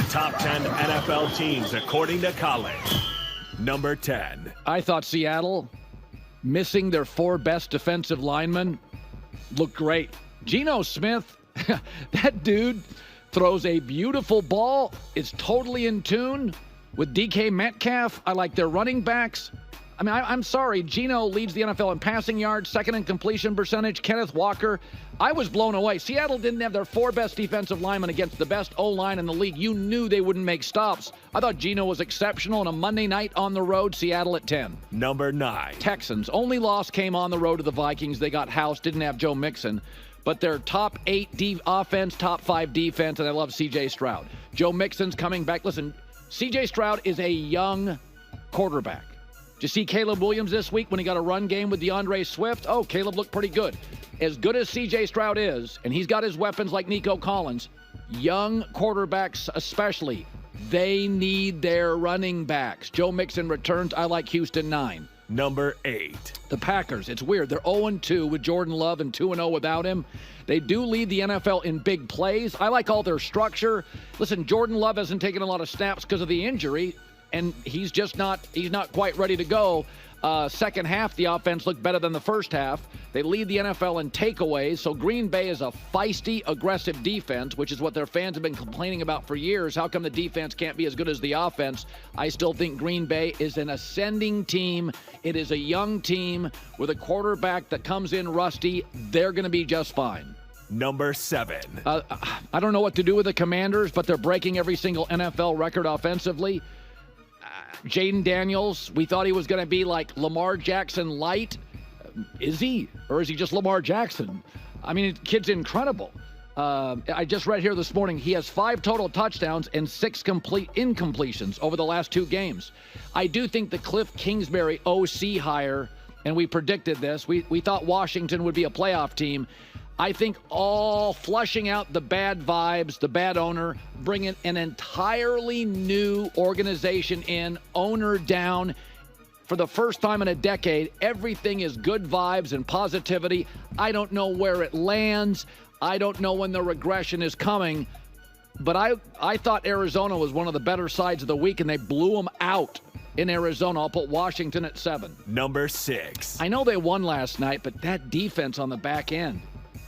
Top 10 NFL teams according to Colin. Number 10. I thought Seattle, missing their 4 best defensive linemen, looked great. Geno Smith, that dude throws a beautiful ball. It's totally in tune with DK Metcalf. I like their running backs. I mean, I'm sorry. Geno leads the NFL in passing yards, second in completion percentage. Kenneth Walker. I was blown away. Seattle didn't have their 4 best defensive linemen against the best O-line in the league. You knew they wouldn't make stops. I thought Geno was exceptional on a Monday night on the road. Seattle at 10. Number 9. Texans. Only loss came on the road to the Vikings. They got housed. Didn't have Joe Mixon. But their top 8 offense, top 5 defense, and I love C.J. Stroud. Joe Mixon's coming back. Listen, C.J. Stroud is a young quarterback. Did you see Caleb Williams this week when he got a run game with DeAndre Swift? Oh, Caleb looked pretty good. As good as C.J. Stroud is, and he's got his weapons like Nico Collins, young quarterbacks especially, they need their running backs. Joe Mixon returns. I like Houston 9. Number 8. The Packers. It's weird. They're 0-2 with Jordan Love and 2-0 without him. They do lead the NFL in big plays. I like all their structure. Listen, Jordan Love hasn't taken a lot of snaps because of the injury, and he's not quite ready to go. Second half, the offense looked better than the first half. They lead the NFL in takeaways, so Green Bay is a feisty, aggressive defense, which is what their fans have been complaining about for years. How come the defense can't be as good as the offense? I still think Green Bay is an ascending team. It is a young team with a quarterback that comes in rusty. They're going to be just fine. Number 7. I don't know what to do with the Commanders, but they're breaking every single NFL record offensively. Jaden Daniels, we thought he was going to be like Lamar Jackson light. Is he? Or is he just Lamar Jackson? I mean, the kid's incredible. I just read here this morning, he has 5 total touchdowns and 6 complete incompletions over the last 2 games. I do think the Cliff Kingsbury OC hire, and we predicted this, we thought Washington would be a playoff team. I think all flushing out the bad vibes, the bad owner, bringing an entirely new organization in, owner down. For the first time in a decade, everything is good vibes and positivity. I don't know where it lands. I don't know when the regression is coming. But I thought Arizona was one of the better sides of the week, and they blew them out in Arizona. I'll put Washington at 7. Number 6. I know they won last night, but that defense on the back end.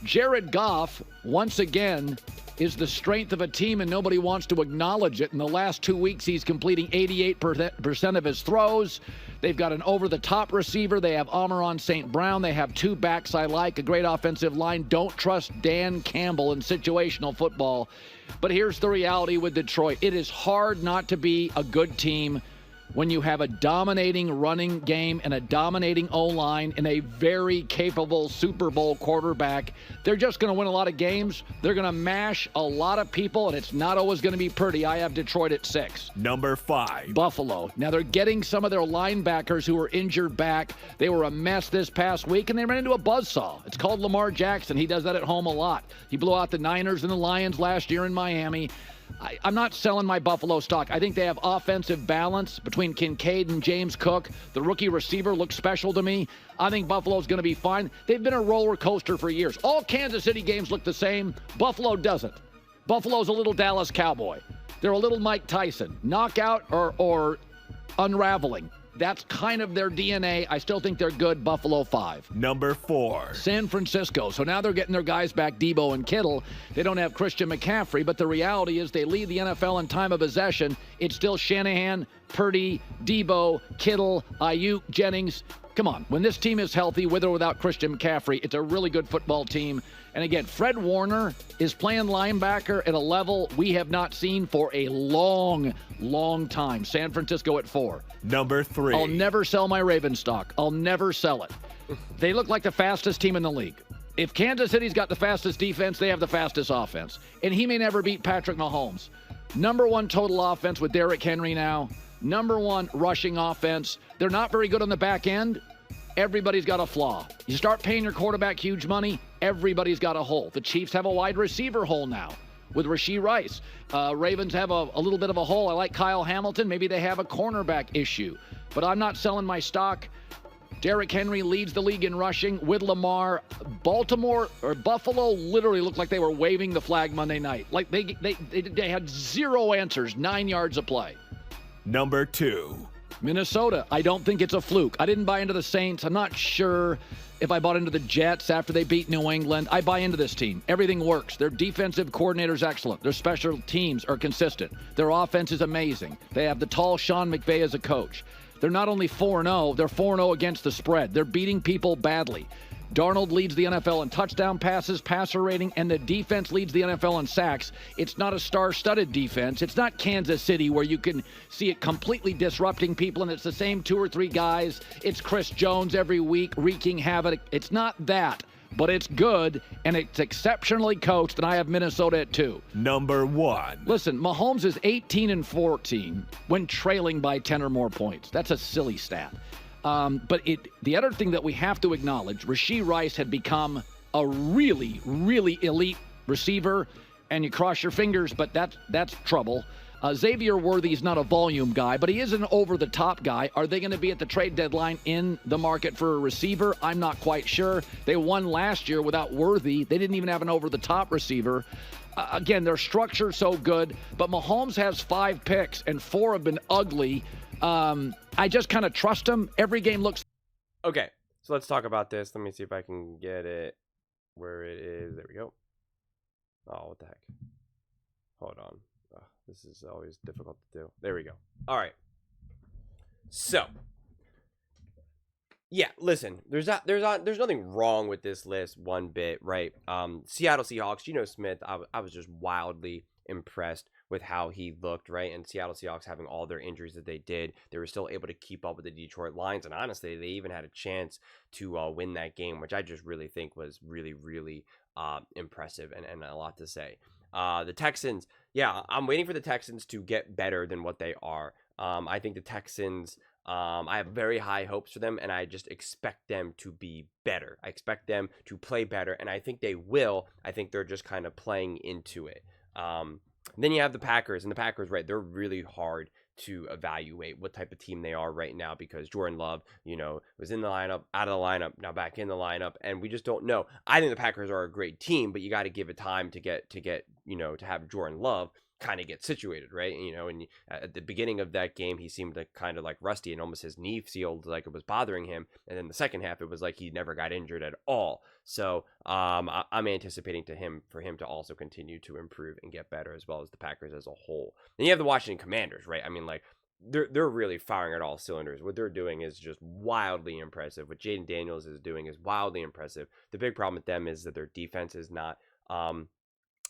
Jared Goff, once again, is the strength of a team, and nobody wants to acknowledge it. In the last 2 weeks, he's completing 88% of his throws. They've got an over-the-top receiver. They have Amon St. Brown. They have 2 backs I like, a great offensive line. Don't trust Dan Campbell in situational football. But here's the reality with Detroit. It is hard not to be a good team when you have a dominating running game and a dominating O-line and a very capable Super Bowl quarterback. They're just going to win a lot of games. They're going to mash a lot of people, and it's not always going to be pretty. I have Detroit at 6. Number 5. Buffalo. Now, they're getting some of their linebackers who were injured back. They were a mess this past week, and they ran into a buzzsaw. It's called Lamar Jackson. He does that at home a lot. He blew out the Niners and the Lions last year in Miami. I'm not selling my Buffalo stock. I think they have offensive balance between Kincaid and James Cook. The rookie receiver looks special to me. I think Buffalo's going to be fine. They've been a roller coaster for years. All Kansas City games look the same. Buffalo doesn't. Buffalo's a little Dallas Cowboy. They're a little Mike Tyson. Knockout or unraveling. That's kind of their DNA. I still think they're good. Buffalo 5. Number 4. San Francisco. So now they're getting their guys back, Debo and Kittle. They don't have Christian McCaffrey, but the reality is they lead the NFL in time of possession. It's still Shanahan, Purdy, Debo, Kittle, Ayuk, Jennings. Come on. When this team is healthy, with or without Christian McCaffrey, it's a really good football team. And again, Fred Warner is playing linebacker at a level we have not seen for a long, long time. San Francisco at 4. Number 3. I'll never sell my Ravens stock. I'll never sell it. They look like the fastest team in the league. If Kansas City's got the fastest defense, they have the fastest offense. And he may never beat Patrick Mahomes. Number 1 total offense with Derrick Henry now. Number 1 rushing offense. They're not very good on the back end. Everybody's got a flaw. You start paying your quarterback huge money, everybody's got a hole. The Chiefs have a wide receiver hole now with Rashee Rice. Ravens have a little bit of a hole. I like Kyle Hamilton. Maybe they have a cornerback issue. But I'm not selling my stock. Derrick Henry leads the league in rushing with Lamar. Baltimore or Buffalo literally looked like they were waving the flag Monday night. Like they had zero answers, 9 yards of play. Number 2. Minnesota, I don't think it's a fluke. I didn't buy into the Saints. I'm not sure if I bought into the Jets after they beat New England. I buy into this team. Everything works. Their defensive coordinator's excellent. Their special teams are consistent. Their offense is amazing. They have the tall Sean McVay as a coach. They're not only 4-0, they're 4-0 against the spread. They're beating people badly. Darnold leads the NFL in touchdown passes, passer rating, and the defense leads the NFL in sacks. It's not a star-studded defense. It's not Kansas City where you can see it completely disrupting people and it's the same 2 or 3 guys. It's Chris Jones every week wreaking havoc. It's not that, but it's good, and it's exceptionally coached, and I have Minnesota at 2. Number 1. Listen, Mahomes is 18-14 when trailing by 10 or more points. That's a silly stat. But the other thing that we have to acknowledge, Rashee Rice had become a really, really elite receiver, and you cross your fingers, but that's trouble. Xavier Worthy's not a volume guy, but he is an over-the-top guy. Are they going to be at the trade deadline in the market for a receiver? I'm not quite sure. They won last year without Worthy. They didn't even have an over-the-top receiver. Again, their structure's so good, but Mahomes has 5 picks, and 4 have been ugly. I just kind of trust him. Every game looks... Okay, so let's talk about this. Let me see if I can get it where it is. There we go. Oh, what the heck? Hold on. Oh, this is always difficult to do. There we go. All right. So, yeah, listen. There's nothing wrong with this list one bit, right? Seattle Seahawks. Geno Smith. I was just wildly impressed with how he looked, right? And Seattle Seahawks having all their injuries that they did, they were still able to keep up with the Detroit Lions, and honestly, they even had a chance to win that game, which I just really think was really, really impressive and a lot to say. The Texans, yeah, I'm waiting for the Texans to get better than what they are. I think the Texans, I have very high hopes for them, and I just expect them to be better. I expect them to play better, and I think they will. I think they're just kind of playing into it. Then you have the Packers, and the Packers, right, they're really hard to evaluate what type of team they are right now because Jordan Love, was in the lineup, out of the lineup, now back in the lineup, and we just don't know. I think the Packers are a great team, but you got to give it time to get, to have Jordan Love kind of get situated, right? And at the beginning of that game, he seemed to kind of like rusty and almost his knee sealed like it was bothering him. And then the second half, it was like he never got injured at all. So I'm anticipating for him to also continue to improve and get better as well as the Packers as a whole. Then you have the Washington Commanders, right? I mean, like they're really firing at all cylinders. What they're doing is just wildly impressive. What Jaden Daniels is doing is wildly impressive. The big problem with them is that their defense is not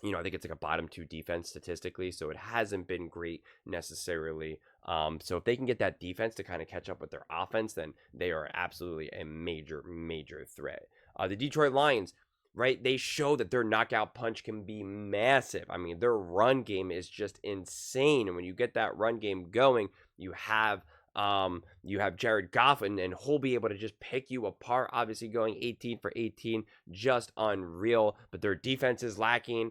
I think it's like a bottom 2 defense statistically, so it hasn't been great necessarily. So if they can get that defense to kind of catch up with their offense, then they are absolutely a major, major threat. The Detroit Lions, right, they show that their knockout punch can be massive. I mean, their run game is just insane, and when you get that run game going, you have Jared Goff, and he'll be able to just pick you apart. Obviously going 18 for 18, just unreal, but their defense is lacking.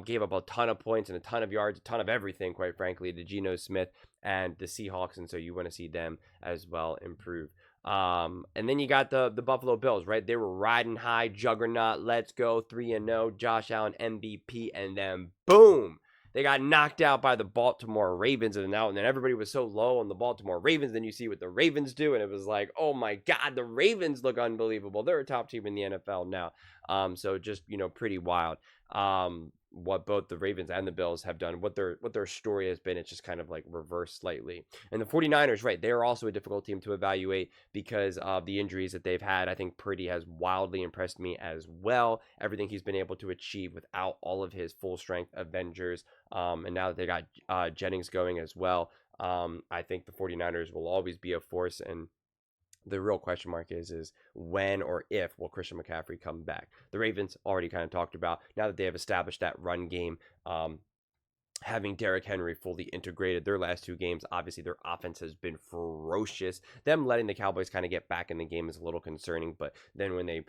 Gave up a ton of points and a ton of yards, a ton of everything, quite frankly, to Geno Smith and the Seahawks, and so you want to see them as well improve. And then you got the Buffalo Bills, right? They were riding high, juggernaut, let's go, 3-0, Josh Allen MVP, and then boom! They got knocked out by the Baltimore Ravens, and then everybody was so low on the Baltimore Ravens. Then you see what the Ravens do, and it was like, oh my God, the Ravens look unbelievable. They're a top team in the NFL now. So just, pretty wild. What both the Ravens and the Bills have done, what their story has been, it's just kind of like reversed slightly. And the 49ers, right, they're also a difficult team to evaluate because of the injuries that they've had. I think Purdy has wildly impressed me as well. Everything he's been able to achieve without all of his full strength Avengers. And now that they got Jennings going as well, I think the 49ers will always be a force. And the real question mark is when or if will Christian McCaffrey come back. The Ravens already kind of talked about, now that they have established that run game, having Derrick Henry fully integrated. Their last 2 games, obviously their offense has been ferocious. Them letting the Cowboys kind of get back in the game is a little concerning, but then when they,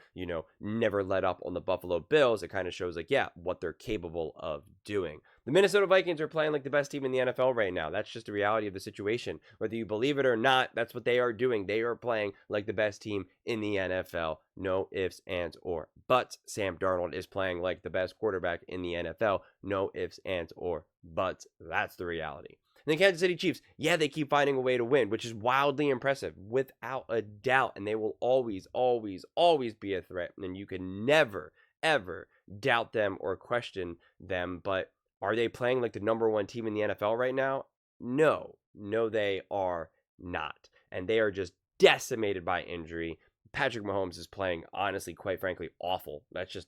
never let up on the Buffalo Bills, it kind of shows like, yeah, what they're capable of doing. The Minnesota Vikings are playing like the best team in the NFL right now. That's just the reality of the situation. Whether you believe it or not, that's what they are doing. They are playing like the best team in the NFL. No ifs, ands, or buts. Sam Darnold is playing like the best quarterback in the NFL. No ifs, ands, or buts. That's the reality. And the Kansas City Chiefs, yeah, they keep finding a way to win, which is wildly impressive, without a doubt. And they will always, always, always be a threat. And you can never, ever doubt them or question them. But are they playing like the number one team in the NFL right now? No. No, they are not. And they are just decimated by injury. Patrick Mahomes is playing, honestly, quite frankly, awful. That's just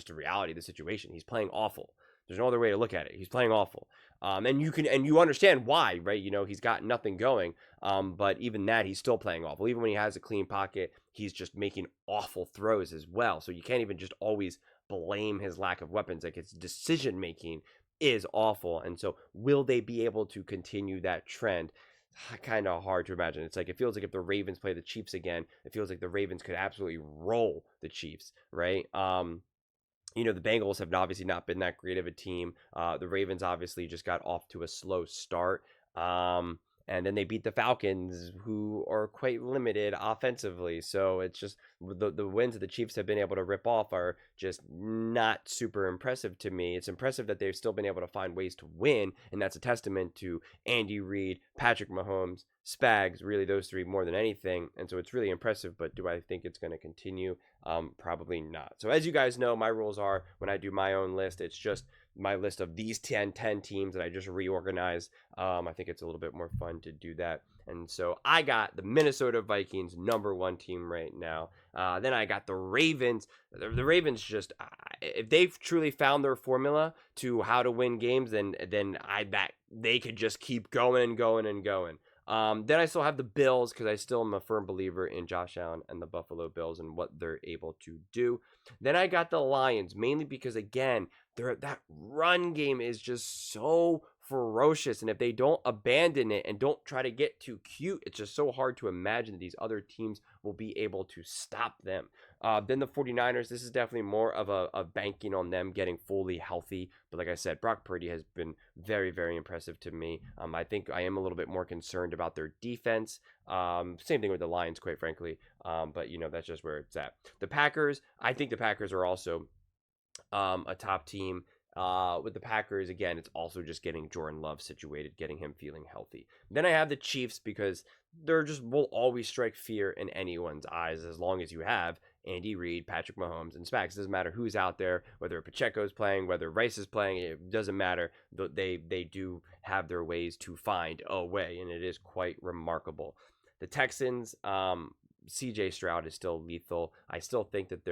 the reality of the situation. He's playing awful. There's no other way to look at it. He's playing awful. And you understand why, right? He's got nothing going. But even that, he's still playing awful. Even when he has a clean pocket, he's just making awful throws as well. So you can't even just always blame his lack of weapons. Like, his decision making is awful. And so will they be able to continue that trend? Kind of hard to imagine. It's like, it feels like if the Ravens play the Chiefs again, it feels like the Ravens could absolutely roll the Chiefs, right? The Bengals have obviously not been that great of a team. The Ravens obviously just got off to a slow start. And then they beat the Falcons, who are quite limited offensively. So it's just the wins that the Chiefs have been able to rip off are just not super impressive to me. It's impressive that they've still been able to find ways to win, and that's a testament to Andy Reid, Patrick Mahomes, Spags, really those three more than anything. And so it's really impressive, but do I think it's going to continue? Probably not. So as you guys know, my rules are, when I do my own list, it's just my list of these 10 teams that I just reorganized. I think it's a little bit more fun to do that. And so I got the Minnesota Vikings, number one team right now. Then I got the Ravens. The Ravens just, if they've truly found their formula to how to win games, then I bet they could just keep going and going and going. Then I still have the Bills, because I still am a firm believer in Josh Allen and the Buffalo Bills and what they're able to do. Then I got the Lions, mainly because, again, that run game is just so ferocious. And if they don't abandon it and don't try to get too cute, it's just so hard to imagine that these other teams will be able to stop them. Then the 49ers, this is definitely more of a banking on them getting fully healthy. But like I said, Brock Purdy has been very, very impressive to me. I think I am a little bit more concerned about their defense. Same thing with the Lions, quite frankly. But, that's just where it's at. The Packers, I think the Packers are also a top team. With the Packers, again, it's also just getting Jordan Love situated, getting him feeling healthy. Then I have the Chiefs, because they're just will always strike fear in anyone's eyes as long as you have Andy Reid, Patrick Mahomes, and Spags. It doesn't matter who's out there, whether Pacheco's playing, whether Rice is playing, it doesn't matter. They do have their ways to find a way, and it is quite remarkable. The Texans, CJ Stroud is still lethal. I still think that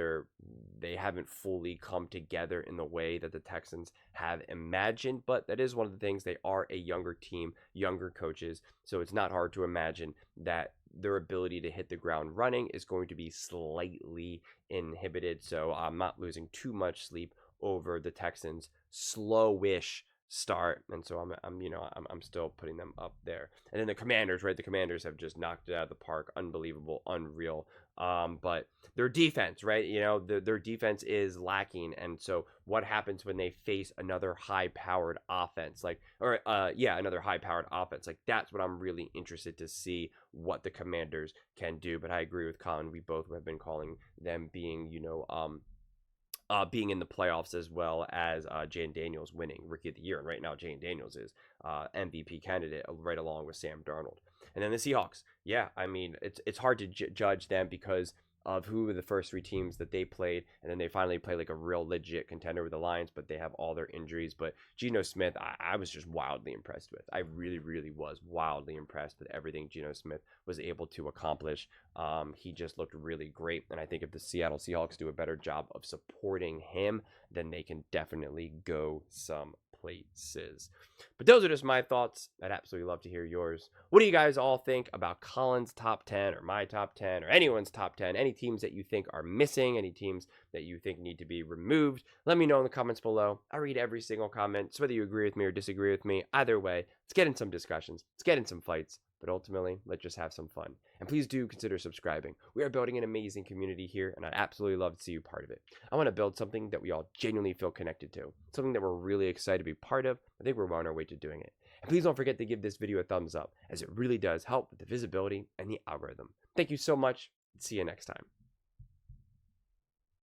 they haven't fully come together in the way that the Texans have imagined, but that is one of the things. They are a younger team, younger coaches, so it's not hard to imagine that their ability to hit the ground running is going to be slightly inhibited. So I'm not losing too much sleep over the Texans' slowish start, and so I'm still putting them up there. And then the Commanders, right? The Commanders have just knocked it out of the park. Unbelievable, unreal. But their defense, right? Their defense is lacking, and so what happens when they face another high-powered offense? Another high-powered offense. Like, that's what I'm really interested to see what the Commanders can do. But I agree with Colin. We both have been calling them being, being in the playoffs, as well as Jayden Daniels winning Rookie of the Year. And right now, Jayden Daniels is MVP candidate right along with Sam Darnold. And then the Seahawks. Yeah, I mean, it's hard to judge them because of who were the first three teams that they played. And then they finally play like a real legit contender with the Lions, but they have all their injuries. But Geno Smith, I was just wildly impressed with. I really, really was wildly impressed with everything Geno Smith was able to accomplish. He just looked really great. And I think if the Seattle Seahawks do a better job of supporting him, then they can definitely go some places. But those are just my thoughts. I'd absolutely love to hear yours. What do you guys all think about Colin's top 10 or my top 10 or anyone's top 10? Any teams that you think are missing? Any teams that you think need to be removed? Let me know in the comments below. I read every single comment. So whether you agree with me or disagree with me, either way, let's get in some discussions. Let's get in some fights. but ultimately, let's just have some fun. And please do consider subscribing. We are building an amazing community here, and I'd absolutely love to see you part of it. I want to build something that we all genuinely feel connected to, something that we're really excited to be part of. I think we're on our way to doing it. And please don't forget to give this video a thumbs up, as it really does help with the visibility and the algorithm. Thank you so much. See you next time.